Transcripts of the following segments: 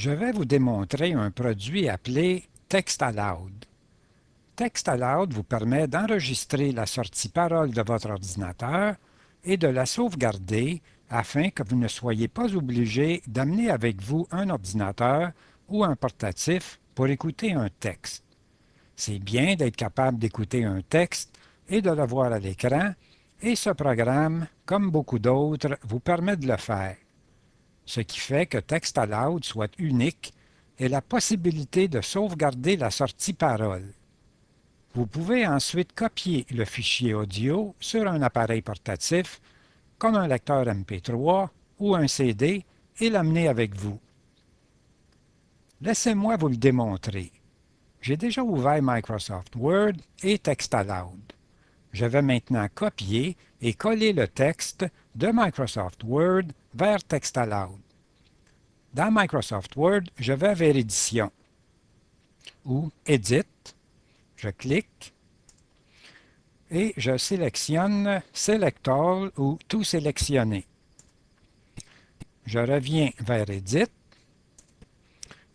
Je vais vous démontrer un produit appelé TextAloud. TextAloud vous permet d'enregistrer la sortie parole de votre ordinateur et de la sauvegarder afin que vous ne soyez pas obligé d'amener avec vous un ordinateur ou un portatif pour écouter un texte. C'est bien d'être capable d'écouter un texte et de le voir à l'écran, et ce programme, comme beaucoup d'autres, vous permet de le faire. Ce qui fait que TextAloud soit unique est la possibilité de sauvegarder la sortie parole. Vous pouvez ensuite copier le fichier audio sur un appareil portatif, comme un lecteur MP3 ou un CD, et l'amener avec vous. Laissez-moi vous le démontrer. J'ai déjà ouvert Microsoft Word et TextAloud. Je vais maintenant copier et coller le texte de Microsoft Word vers TextAloud. Dans Microsoft Word, je vais vers Édition ou Edit. Je clique et je sélectionne Select All ou Tout sélectionner. Je reviens vers Edit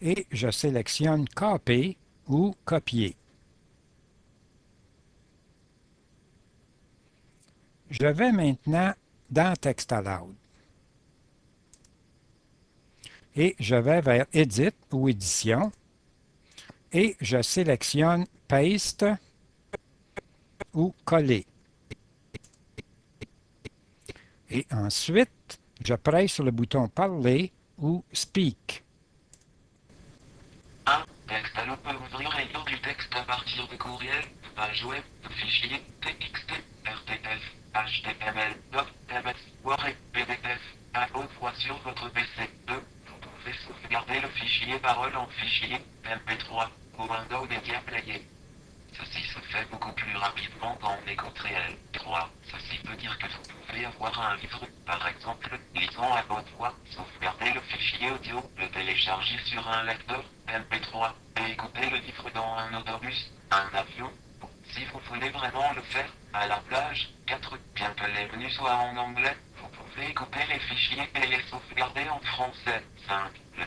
et je sélectionne Copy ou Copier. Je vais maintenant dans TextAloud et je vais vers Edit ou Édition et je sélectionne Paste ou Coller. Et ensuite, je presse sur le bouton Parler ou Speak. 1. TextAloud peut ouvrir et lire du texte à partir de courriel, page web, fichier, TXT, RTF, HTML, .ms, Word et PDF, à haute voix sur votre PC. 2. Vous pouvez sauvegarder le fichier parole en fichier MP3 ou Windows Media Player. Ceci se fait beaucoup plus rapidement qu'en écoute réelle. 3. Ceci veut dire que vous pouvez avoir un livre, par exemple, lisant à haute voix, sauvegarder le fichier audio, le télécharger sur un lecteur MP3 et écouter le livre dans un autobus, un avion. Si vous voulez vraiment le faire, à la plage. 4. Bien que les menus soient en anglais, vous pouvez écouter les fichiers et les sauvegarder en français. 5. Le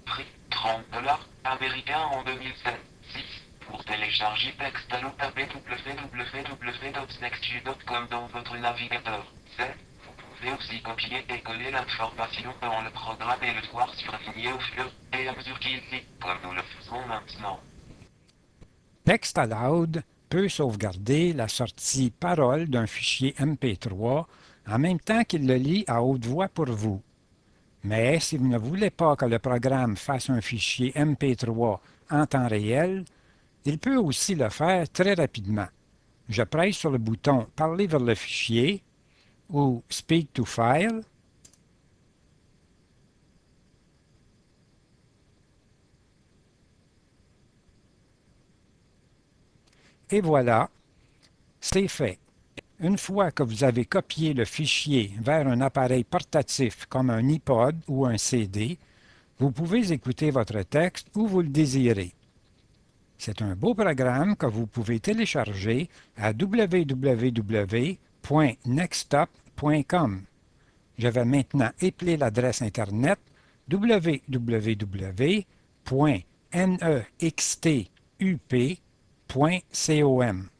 prix, $30 américains en 2007. 6. Pour télécharger TextAloud, tapez www.nextu.com dans votre navigateur. 7. Vous pouvez aussi copier et coller l'information dans le programme et le voir surligner au fur et à mesure qu'il lit, comme nous le faisons maintenant. TextAloud peut sauvegarder la sortie parole d'un fichier MP3 en même temps qu'il le lit à haute voix pour vous. Mais si vous ne voulez pas que le programme fasse un fichier MP3 en temps réel, il peut aussi le faire très rapidement. Je presse sur le bouton « Parler vers le fichier » ou « Speak to File » et voilà, c'est fait. Une fois que vous avez copié le fichier vers un appareil portatif comme un iPod ou un CD, vous pouvez écouter votre texte où vous le désirez. C'est un beau programme que vous pouvez télécharger à www.nextstop.com. Je vais maintenant épeler l'adresse Internet www.nextup.com.